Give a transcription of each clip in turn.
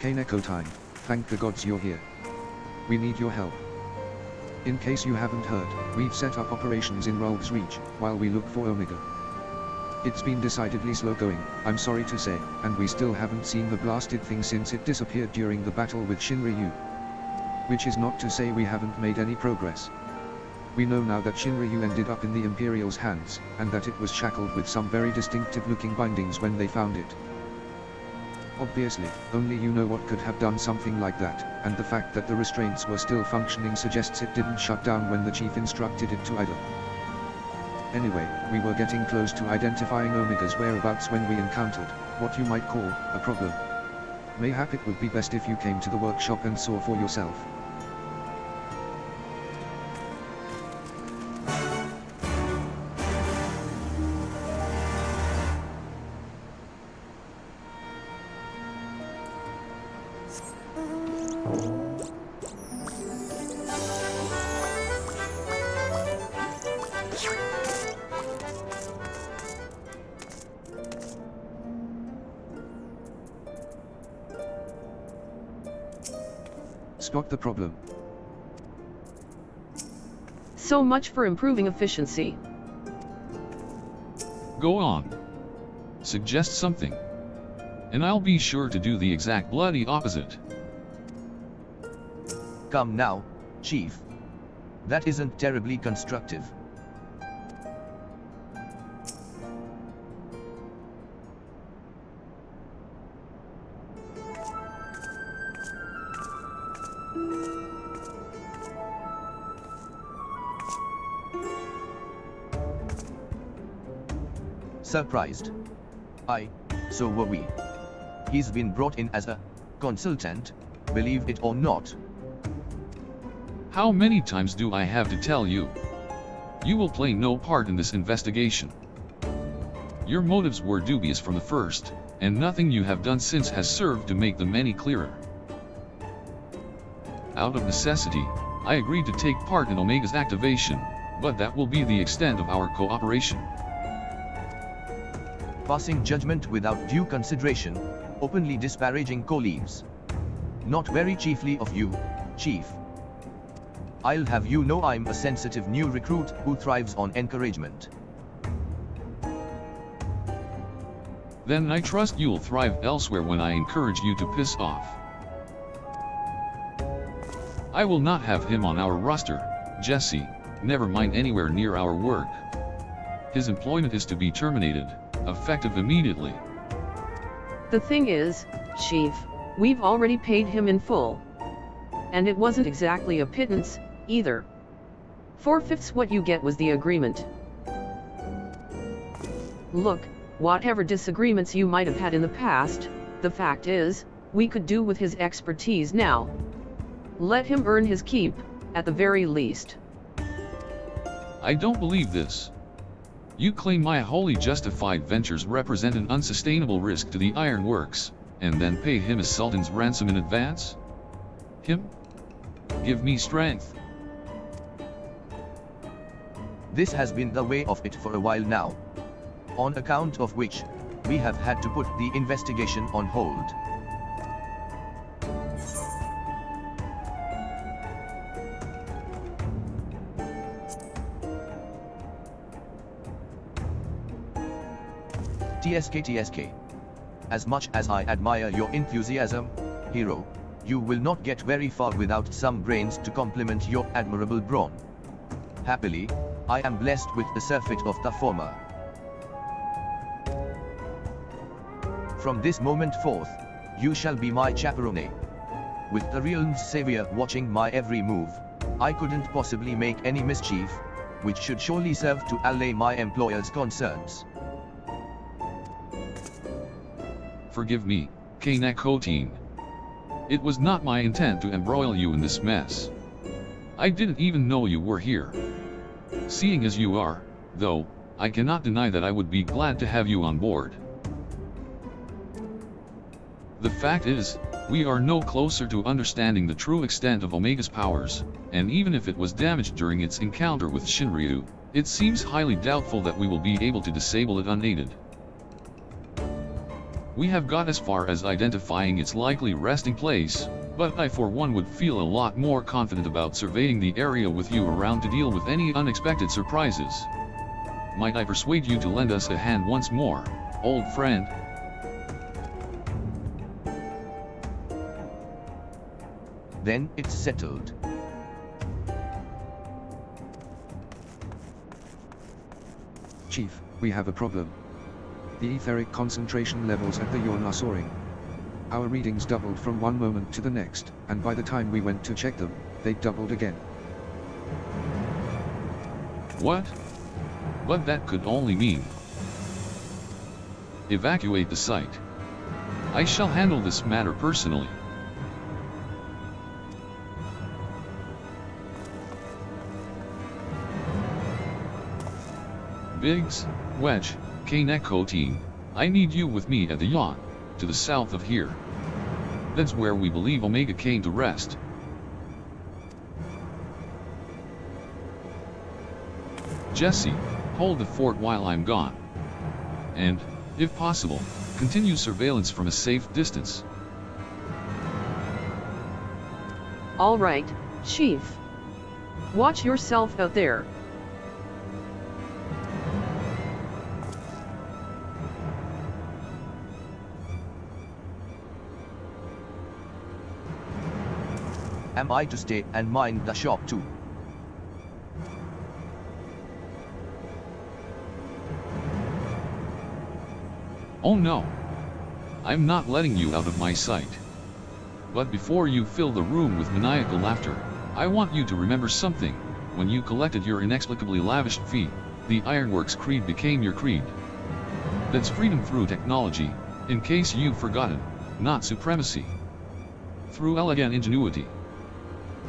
Kaneko time, thank the gods you're here. We need your help. In case you haven't heard, we've set up operations in Rhalgr's Reach, while we look for Omega. It's been decidedly slow going, I'm sorry to say, and we still haven't seen the blasted thing since it disappeared during the battle with Shinryu. Which is not to say we haven't made any progress. We know now that Shinryu ended up in the Imperial's hands, and that it was shackled with some very distinctive-looking bindings when they found it. Obviously, only you know what could have done something like that, and the fact that the restraints were still functioning suggests it didn't shut down when the chief instructed it to either. Anyway, we were getting close to identifying Omega's whereabouts when we encountered what you might call a problem. Mayhap it would be best if you came to the workshop and saw for yourself. Spot the problem. So much for improving efficiency. Go on. Suggest something. And I'll be sure to do the exact bloody opposite. Come now, Chief. That isn't terribly constructive. Surprised. So were we. He's been brought in as a consultant, believe it or not. How many times do I have to tell you? You will play no part in this investigation. Your motives were dubious from the first, and nothing you have done since has served to make them any clearer. Out of necessity, I agreed to take part in Omega's activation, but that will be the extent of our cooperation. Passing judgment without due consideration, openly disparaging colleagues. Not very chiefly of you, Chief. I'll have you know I'm a sensitive new recruit who thrives on encouragement. Then I trust you'll thrive elsewhere when I encourage you to piss off. I will not have him on our roster, Jesse, never mind anywhere near our work. His employment is to be terminated, effective immediately. The thing is, Chief, we've already paid him in full. And it wasn't exactly a pittance, either. 4/5 what you get was the agreement. Look, whatever disagreements you might have had in the past, the fact is, we could do with his expertise now. Let him earn his keep, at the very least. I don't believe this. You claim my wholly justified ventures represent an unsustainable risk to the Ironworks, and then pay him a sultan's ransom in advance? Him? Give me strength. This has been the way of it for a while now. On account of which, we have had to put the investigation on hold. TSK. As much as I admire your enthusiasm, hero, you will not get very far without some brains to complement your admirable brawn. Happily, I am blessed with the surfeit of the former. From this moment forth, you shall be my chaperone. With the realm's savior watching my every move, I couldn't possibly make any mischief, which should surely serve to allay my employer's concerns. Forgive me, Kaneko. It was not my intent to embroil you in this mess. I didn't even know you were here. Seeing as you are, though, I cannot deny that I would be glad to have you on board. The fact is, we are no closer to understanding the true extent of Omega's powers, and even if it was damaged during its encounter with Shinryu, it seems highly doubtful that we will be able to disable it unaided. We have got as far as identifying its likely resting place, but I for one would feel a lot more confident about surveying the area with you around to deal with any unexpected surprises. Might I persuade you to lend us a hand once more, old friend? Then it's settled. Chief, we have a problem. The etheric concentration levels at the Yawn are soaring. Our readings doubled from one moment to the next, and by the time we went to check them, they doubled again. What? But that could only mean... Evacuate the site. I shall handle this matter personally. Biggs, Wedge, team, I need you with me at the Yawn, to the south of here. That's where we believe Omega came to rest. Jesse, hold the fort while I'm gone. And, if possible, continue surveillance from a safe distance. All right, Chief. Watch yourself out there. Am I to stay and mind the shop too? Oh no! I'm not letting you out of my sight. But before you fill the room with maniacal laughter, I want you to remember something. When you collected your inexplicably lavished fee, the Ironworks creed became your creed. That's freedom through technology, in case you've forgotten, not supremacy. Through elegant ingenuity.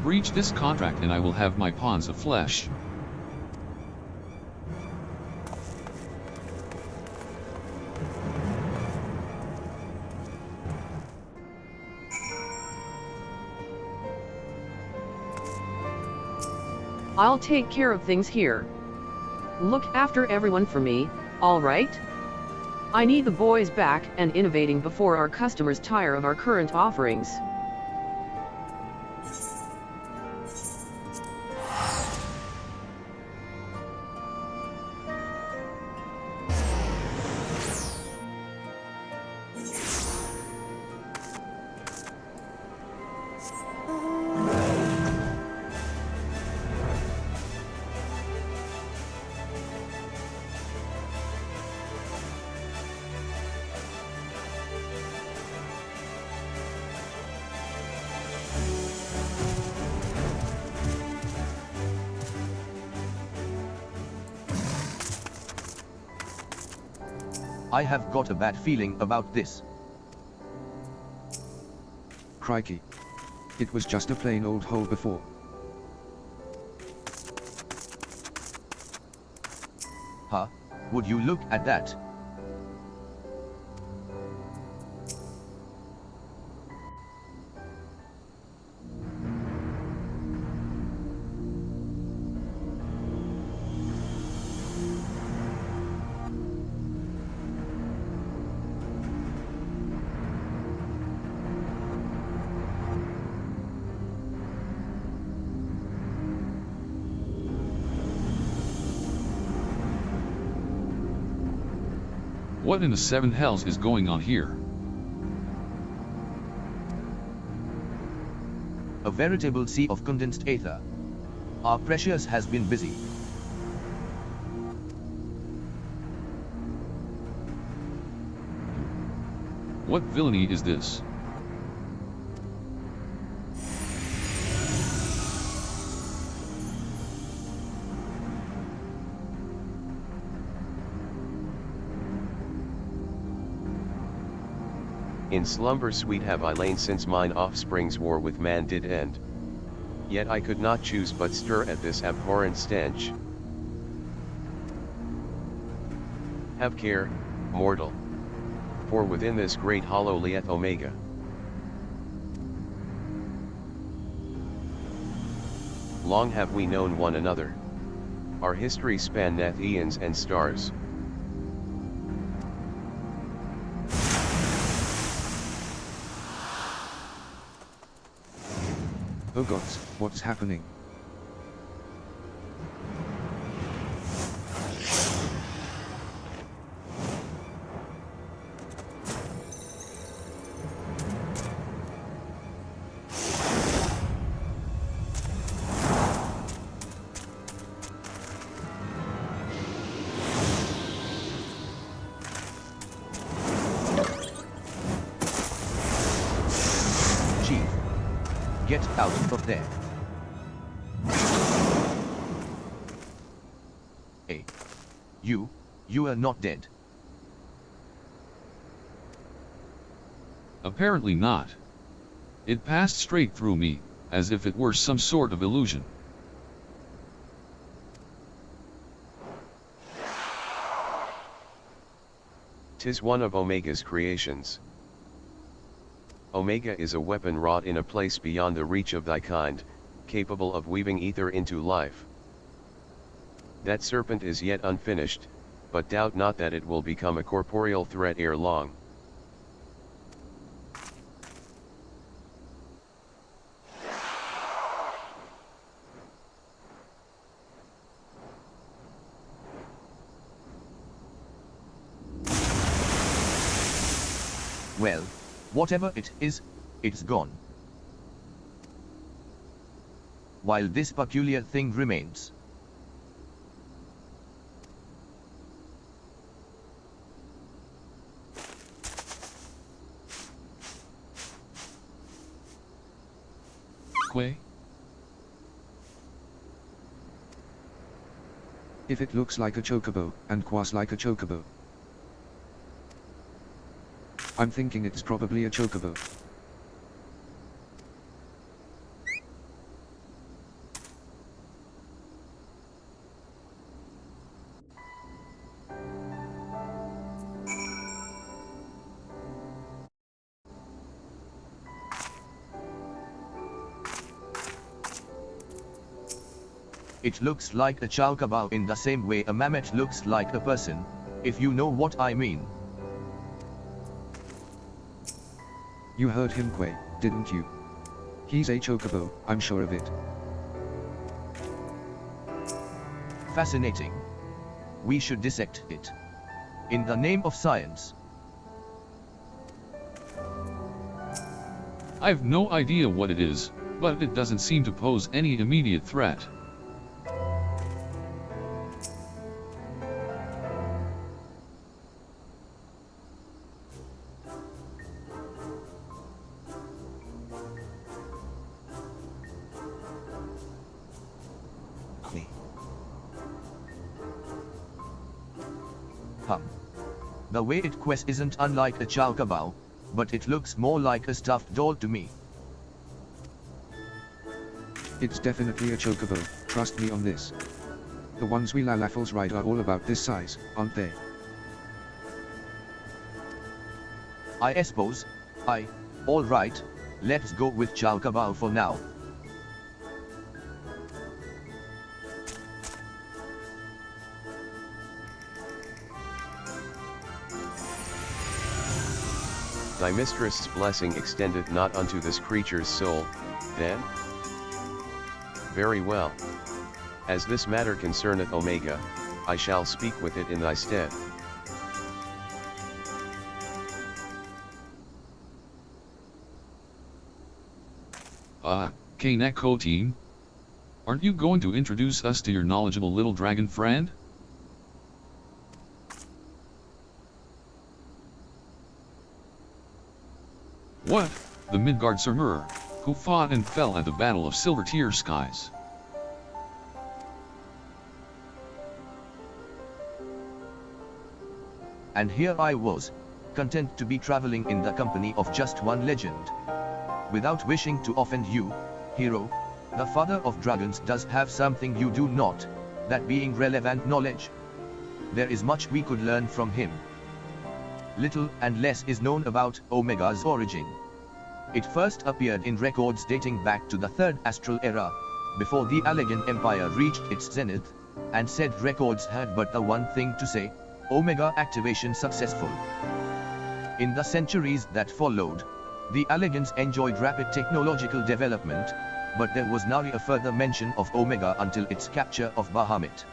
Breach this contract and I will have my pawns of flesh. I'll take care of things here. Look after everyone for me, all right? I need the boys back and innovating before our customers tire of our current offerings. I have got a bad feeling about this. Crikey. It was just a plain old hole before. Huh? Would you look at that? What in the seven hells is going on here? A veritable sea of condensed aether. Our Precious has been busy. What villainy is this? In slumber sweet have I lain since mine offspring's war with man did end. Yet I could not choose but stir at this abhorrent stench. Have care, mortal. For within this great hollow lieth Omega. Long have we known one another. Our history spanneth eons and stars. Oh gods, what's happening? Get out of there. Hey. You are not dead. Apparently not. It passed straight through me, as if it were some sort of illusion. "'Tis one of Omega's creations. Omega is a weapon wrought in a place beyond the reach of thy kind, capable of weaving ether into life. That serpent is yet unfinished, but doubt not that it will become a corporeal threat ere long. Well, whatever it is, it's gone. While this peculiar thing remains. Quay? If it looks like a chocobo, and quas like a chocobo, I'm thinking it's probably a chocobo. It looks like a chocobo in the same way a mammoth looks like a person, if you know what I mean. You heard him, Quay, didn't you? He's a chocobo, I'm sure of it. Fascinating. We should dissect it. In the name of science. I've no idea what it is, but it doesn't seem to pose any immediate threat. The way it quests isn't unlike a chocobo, but it looks more like a stuffed doll to me. It's definitely a chocobo, trust me on this. The ones we lalafels ride are all about this size, aren't they? I suppose. Alright, let's go with chocobo for now. Thy mistress's blessing extendeth not unto this creature's soul, then? Very well. As this matter concerneth Omega, I shall speak with it in thy stead. Knakoteen? Aren't you going to introduce us to your knowledgeable little dragon friend? What? The Midgard Surmurer, who fought and fell at the Battle of Silver Tear Skies. And here I was, content to be traveling in the company of just one legend. Without wishing to offend you, hero, the father of dragons does have something you do not, that being relevant knowledge. There is much we could learn from him. Little and less is known about Omega's origin. It first appeared in records dating back to the Third Astral Era, before the Allegan Empire reached its zenith, and said records had but the one thing to say: Omega activation successful. In the centuries that followed, the Allegans enjoyed rapid technological development, but there was nary a further mention of Omega until its capture of Bahamut.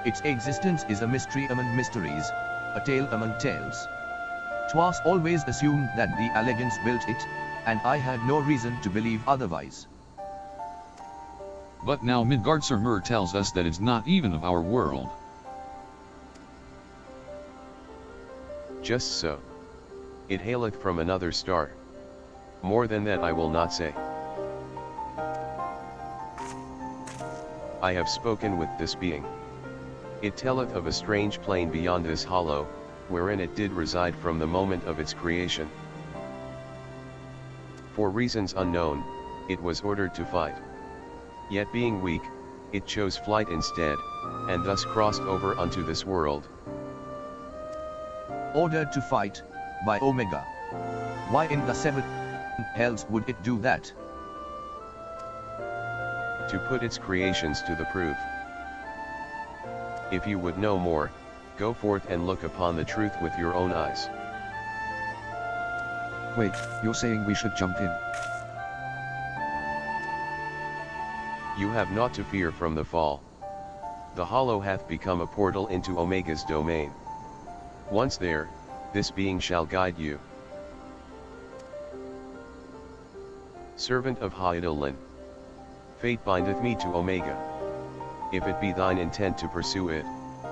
Its existence is a mystery among mysteries, a tale among tales. 'Twas always assumed that the Allegans built it, and I had no reason to believe otherwise. But now Midgard Sir Mur tells us that it's not even of our world. Just so. It haileth from another star. More than that I will not say. I have spoken with this being. It telleth of a strange plain beyond this hollow, wherein it did reside from the moment of its creation. For reasons unknown, it was ordered to fight. Yet being weak, it chose flight instead, and thus crossed over unto this world. Ordered to fight, by Omega. Why in the seven hells would it do that? To put its creations to the proof. If you would know more, go forth and look upon the truth with your own eyes. Wait, you're saying we should jump in? You have naught to fear from the fall. The hollow hath become a portal into Omega's domain. Once there, this being shall guide you. Servant of Hydaelyn. Fate bindeth me to Omega. If it be thine intent to pursue it,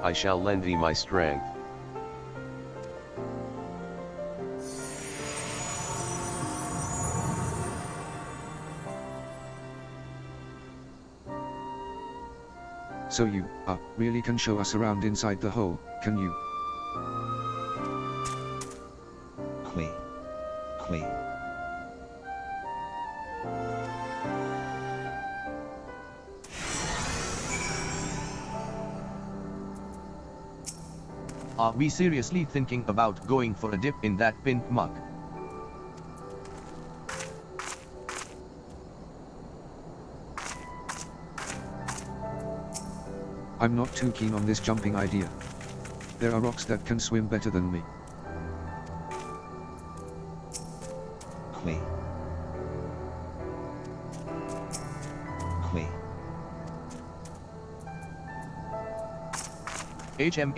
I shall lend thee my strength. So you, really can show us around inside the hole, can you? Quay. Are we seriously thinking about going for a dip in that pink mug? I'm not too keen on this jumping idea. There are rocks that can swim better than me. Quay. HM.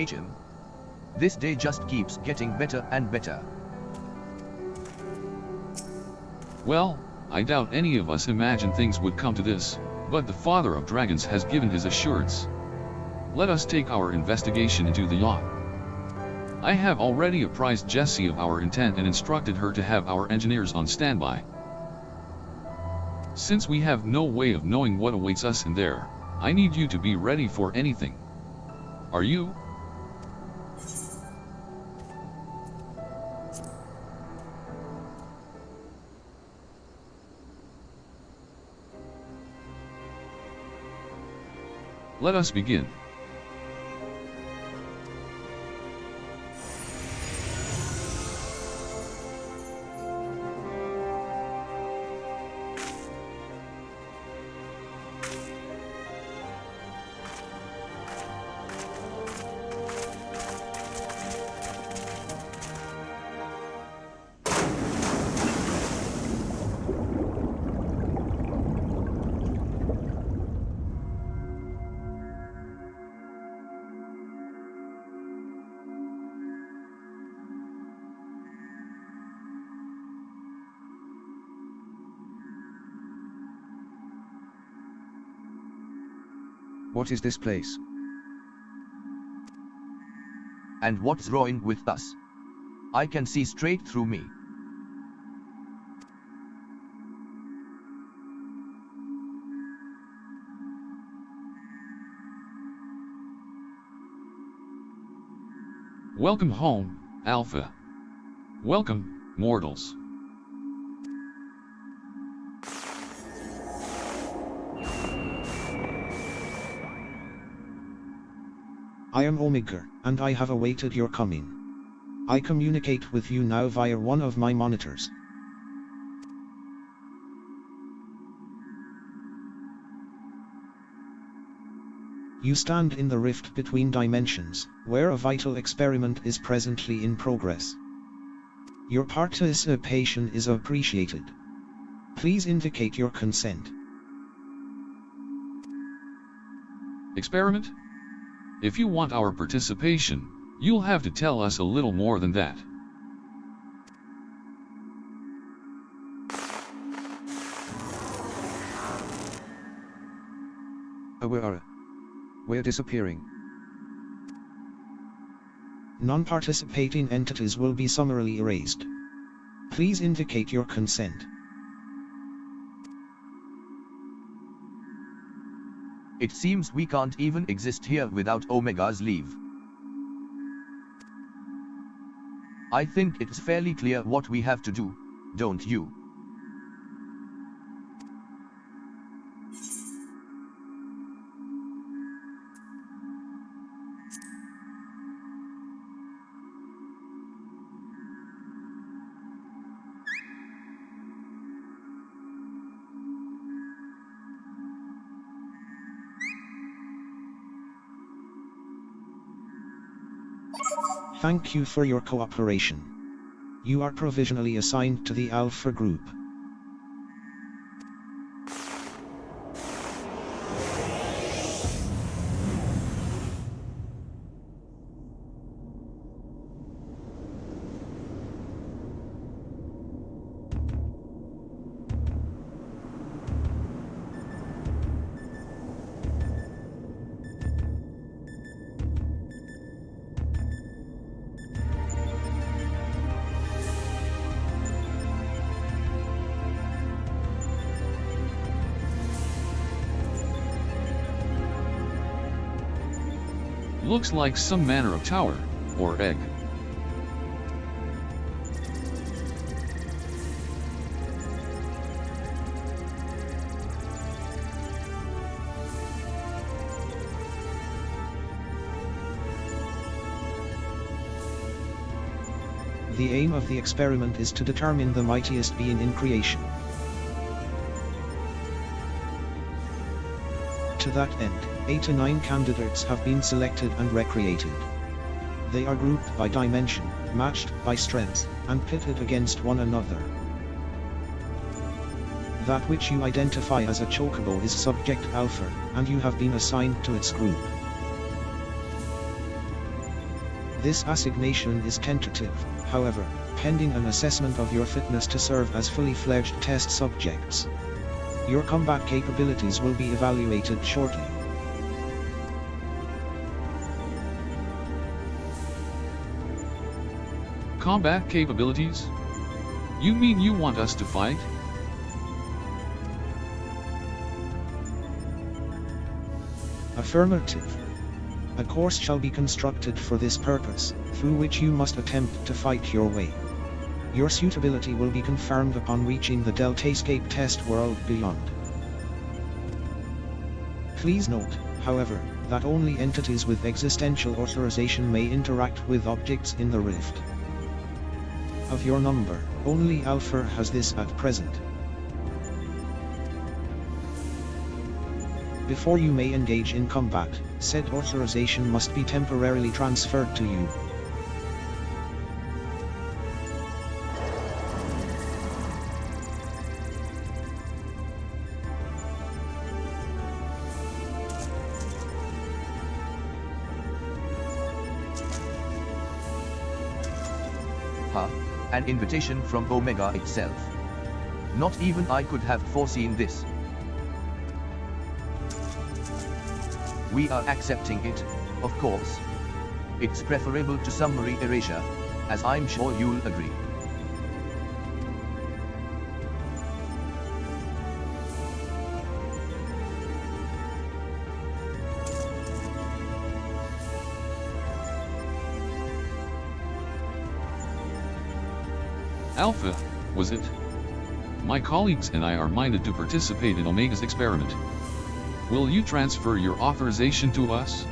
This day just keeps getting better and better. Well, I doubt any of us imagined things would come to this, but the Father of Dragons has given his assurance. Let us take our investigation into the yacht. I have already apprised Jessie of our intent and instructed her to have our engineers on standby. Since we have no way of knowing what awaits us in there, I need you to be ready for anything. Are you? Let us begin. What is this place? And what's wrong with us? I can see straight through me. Welcome home, Alpha. Welcome, mortals. I am Omega, and I have awaited your coming. I communicate with you now via one of my monitors. You stand in the rift between dimensions, where a vital experiment is presently in progress. Your participation is appreciated. Please indicate your consent. Experiment? If you want our participation, you'll have to tell us a little more than that. We're disappearing. Non-participating entities will be summarily erased. Please indicate your consent. It seems we can't even exist here without Omega's leave. I think it's fairly clear what we have to do, don't you? Thank you for your cooperation. You are provisionally assigned to the Alpha Group. Looks like some manner of tower, or egg. The aim of the experiment is to determine the mightiest being in creation. To that end, 8 to 9 candidates have been selected and recreated. They are grouped by dimension, matched by strength, and pitted against one another. That which you identify as a chocobo is Subject Alpha, and you have been assigned to its group. This assignation is tentative, however, pending an assessment of your fitness to serve as fully fledged test subjects. Your combat capabilities will be evaluated shortly. Combat capabilities? You mean you want us to fight? Affirmative. A course shall be constructed for this purpose, through which you must attempt to fight your way. Your suitability will be confirmed upon reaching the Deltascape test world beyond. Please note, however, that only entities with existential authorization may interact with objects in the rift. Of your number, only Alpha has this at present. Before you may engage in combat, said authorization must be temporarily transferred to you. An invitation from Omega itself. Not even I could have foreseen this. We are accepting it, of course. It's preferable to summary erasure, as I'm sure you'll agree. Alpha, was it? My colleagues and I are minded to participate in Omega's experiment. Will you transfer your authorization to us?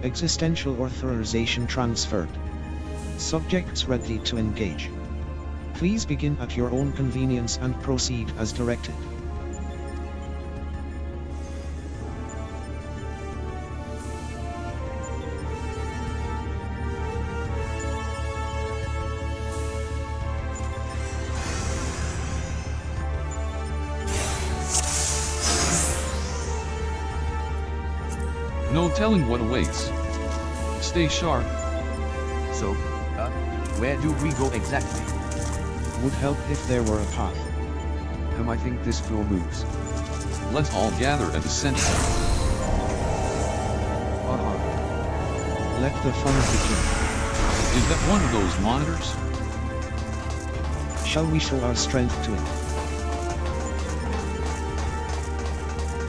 Existential authorization transferred. Subjects ready to engage. Please begin at your own convenience and proceed as directed. No telling what awaits. Stay sharp. So, where do we go exactly? Would help if there were a path. I think this floor moves. Let's all gather at the center. Let the fun begin. Is that one of those monitors? Shall we show our strength to it?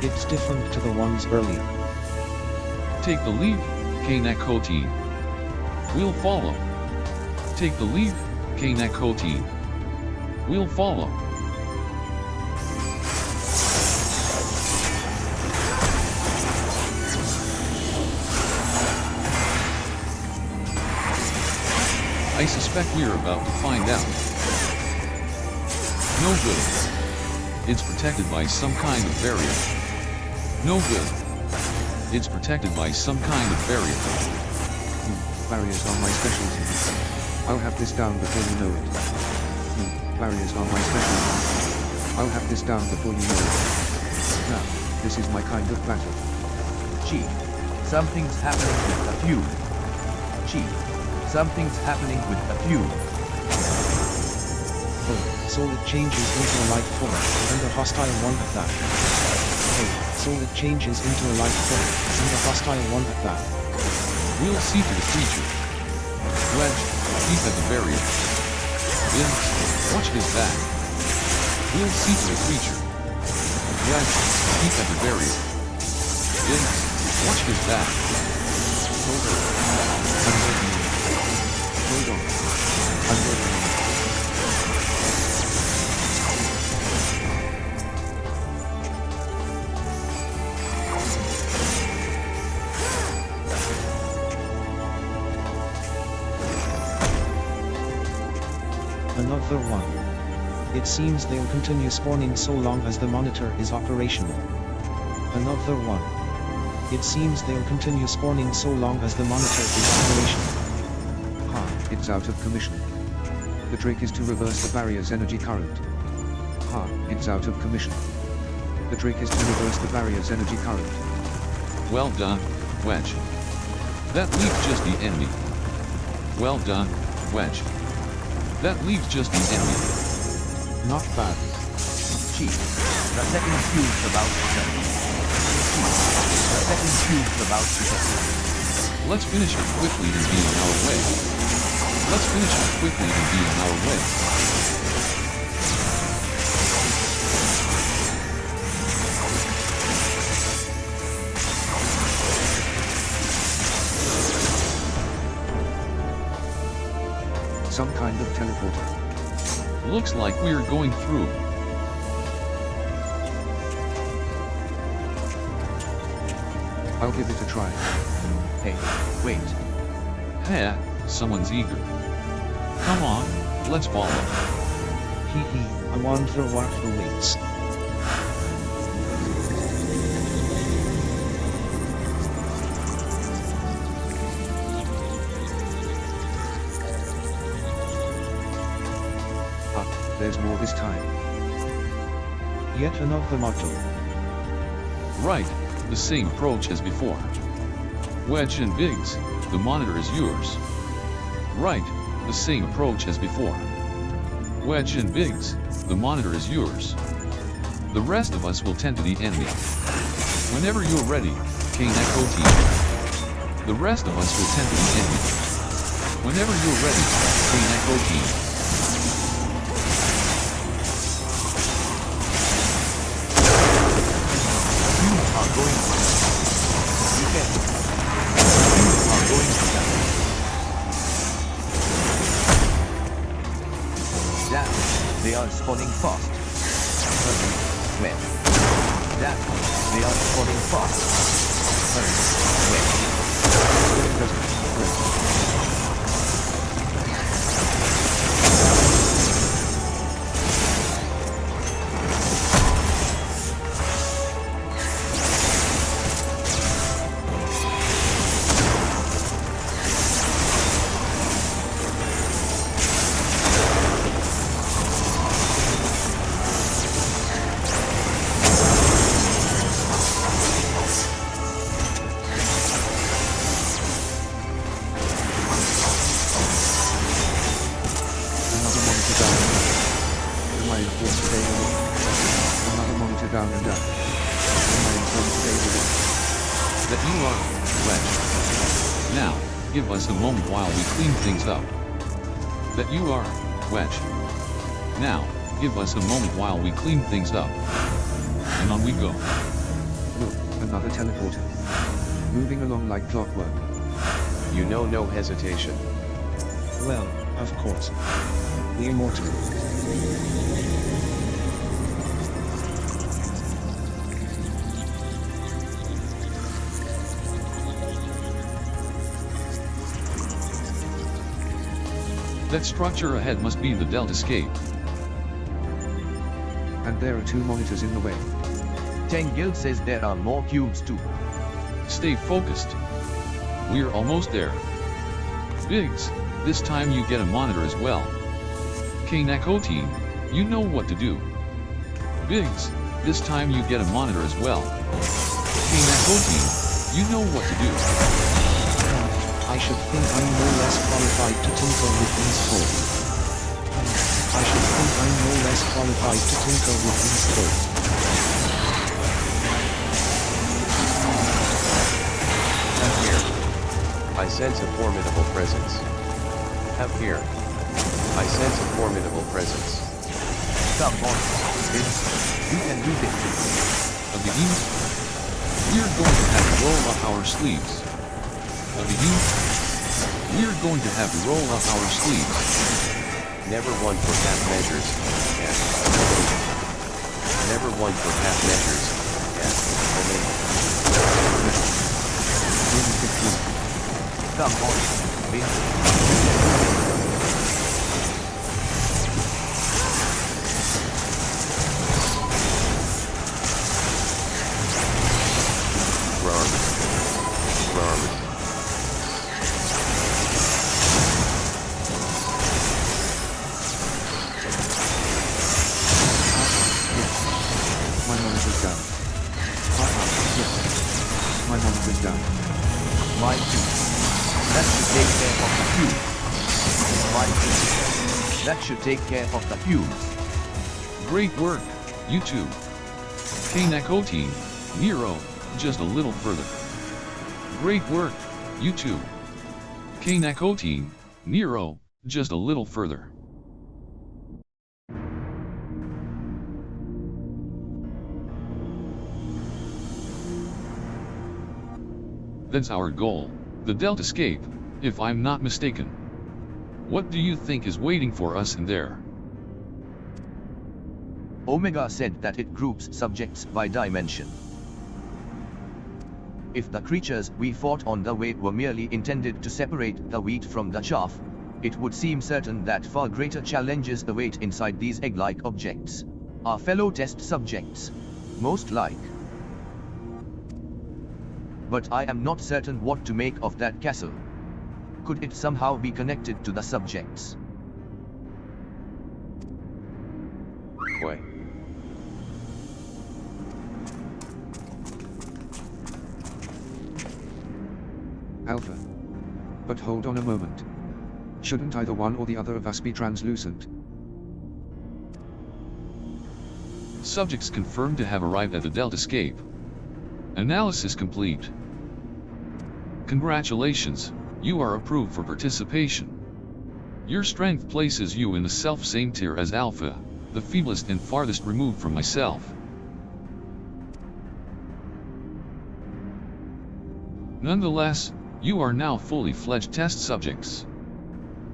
It's different to the ones earlier. Take the lead, K-Nakotine. We'll follow. Take the lead, K-Nakotine. We'll follow. I suspect we're about to find out. No good. It's protected by some kind of barrier. No good. It's protected by some kind of barrier. Barriers are my specialty. I'll have this down before you know it. Barriers are my specialty. I'll have this down before you know it. Now, this is my kind of battle. Chief, something's happening with a feud. Chief, something's happening with a feud. Oh, so it changes into a light form, and the hostile one at that. Oh, so it changes into a light form, and the hostile one at that. We'll see to the creature. Wedge, keep at the barrier. Vince, watch his back. We'll see to the creature. Wedge, keep at the barrier. Vince, watch his back. Hold on. I'm working on it. Hold on. I'm working on it. Another one. It seems they'll continue spawning so long as the monitor is operational. Another one. It seems they'll continue spawning so long as the monitor is operational. It's out of commission. The trick is to reverse the barrier's energy current. It's out of commission. The trick is to reverse the barrier's energy current. Well done, Wedge. That leaves just the enemy. Well done, Wedge. That leaves just the enemy. Not bad. Chief, the second fuse's about to set. Chief, the second fuse's about to set. Let's finish it quickly and be on our way. Let's finish it quickly and be on our way. Some kind of teleporter. Looks like we're going through. I'll give it a try. Hey, wait. Hey, someone's eager. Come on, let's follow. I wonder what awaits. There's more this time. Yet another module. Right, the same approach as before. Wedge and Biggs, the monitor is yours. Right, the same approach as before. Wedge and Biggs, the monitor is yours. The rest of us will tend to the enemy. Whenever you're ready, K-Nakotine. The rest of us will tend to the enemy. Whenever you're ready, K-Nakotine. They are spawning fast. When? Damn, they are spawning fast. When? yesterday alone. Another monitor down and down. And I informed today the one. That you are, Wedge. Now, give us a moment while we clean things up. That you are, Wedge. Now, give us a moment while we clean things up. And on we go. Look, another teleporter. Moving along like clockwork. You know no hesitation. Well, of course. The immortal. That structure ahead must be the Delta Scape. And there are 2 monitors in the way. Tengil says there are more cubes too. Stay focused. We're almost there. Biggs, this time you get a monitor as well. K-Nakotine, you know what to do. Biggs, this time you get a monitor as well. K-Nakotine, you know what to do. I should think I'm no less qualified to tinker with these toys. I should think I'm no less qualified to tinker with these toys. Have here. I sense a formidable presence. Have here. I sense a formidable presence. Come on, Vince. You can do this. Of the youth, we're going to have to roll up our sleeves. Of the youth, we're going to have to roll up our sleeves. Never one for half measures. Yeah. Never one for half measures. Yeah. Come on, Vince. My monitor's down. Yes. My monitor's down. Mine too. That should take care of the fuse. Mine too. That should take care of the fuse. Great work, you two. K-Nakotine, Nero, just a little further. Great work, you two. K-Nakotine, Nero, just a little further. That's our goal, the Delta Scape, if I'm not mistaken. What do you think is waiting for us in there? Omega said that it groups subjects by dimension. If the creatures we fought on the way were merely intended to separate the wheat from the chaff, it would seem certain that far greater challenges await inside these egg-like objects. Our fellow test subjects, most like. But I am not certain what to make of that castle. Could it somehow be connected to the subjects? Wait. Alpha. But hold on a moment. Shouldn't either one or the other of us be translucent? Subjects confirmed to have arrived at the Delta Scape. Analysis complete. Congratulations, you are approved for participation. Your strength places you in the self-same tier as Alpha, the feeblest and farthest removed from myself. Nonetheless, you are now fully fledged test subjects.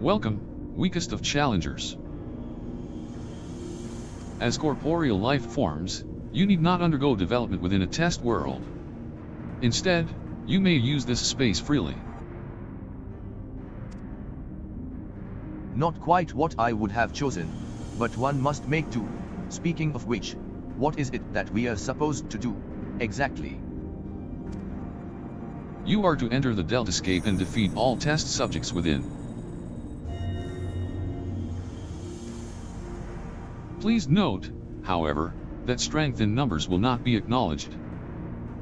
Welcome, weakest of challengers. As corporeal life forms, you need not undergo development within a test world. Instead, you may use this space freely. Not quite what I would have chosen, but one must make do. Speaking of which, what is it that we are supposed to do, exactly? You are to enter the Delta Scape and defeat all test subjects within. Please note, however, that strength in numbers will not be acknowledged.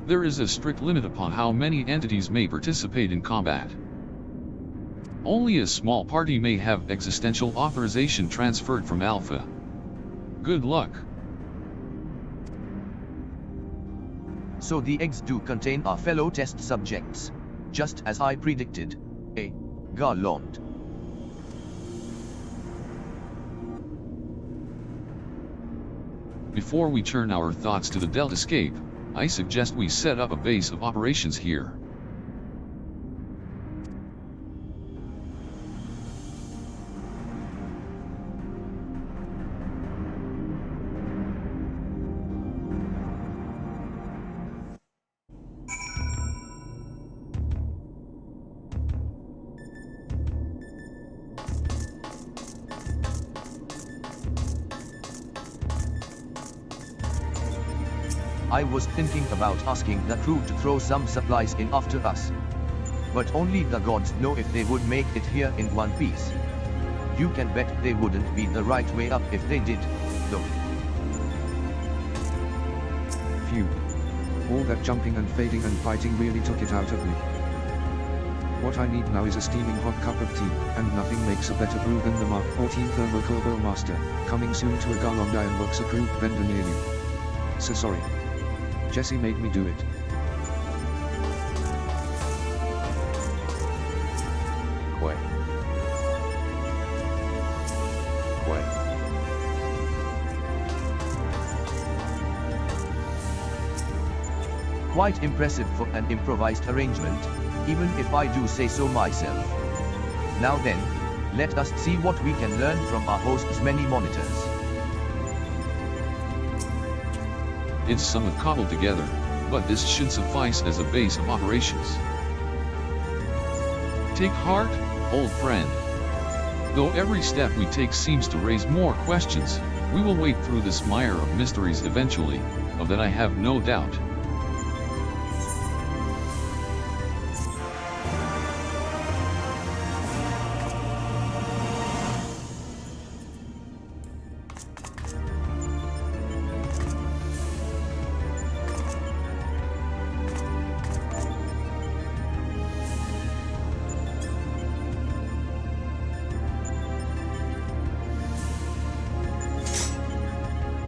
There is a strict limit upon how many entities may participate in combat. Only a small party may have existential authorization transferred from Alpha. Good luck. So the eggs do contain our fellow test subjects, just as I predicted. Garlond. Before we turn our thoughts to the Deltascape, I suggest we set up a base of operations here. I was thinking about asking the crew to throw some supplies in after us. But only the gods know if they would make it here in one piece. You can bet they wouldn't be the right way up if they did, though. Phew. All that jumping and fading and fighting really took it out of me. What I need now is a steaming hot cup of tea, and nothing makes a better brew than the Mark 14 Thermocool Master, coming soon to a Garlond Ironworks approved vendor near you. So sorry. Jesse made me do it. Quay. Quite impressive for an improvised arrangement, even if I do say so myself. Now then, let us see what we can learn from our host's many monitors. It's somewhat cobbled together, but this should suffice as a base of operations. Take heart, old friend. Though every step we take seems to raise more questions, we will wade through this mire of mysteries eventually, of that I have no doubt.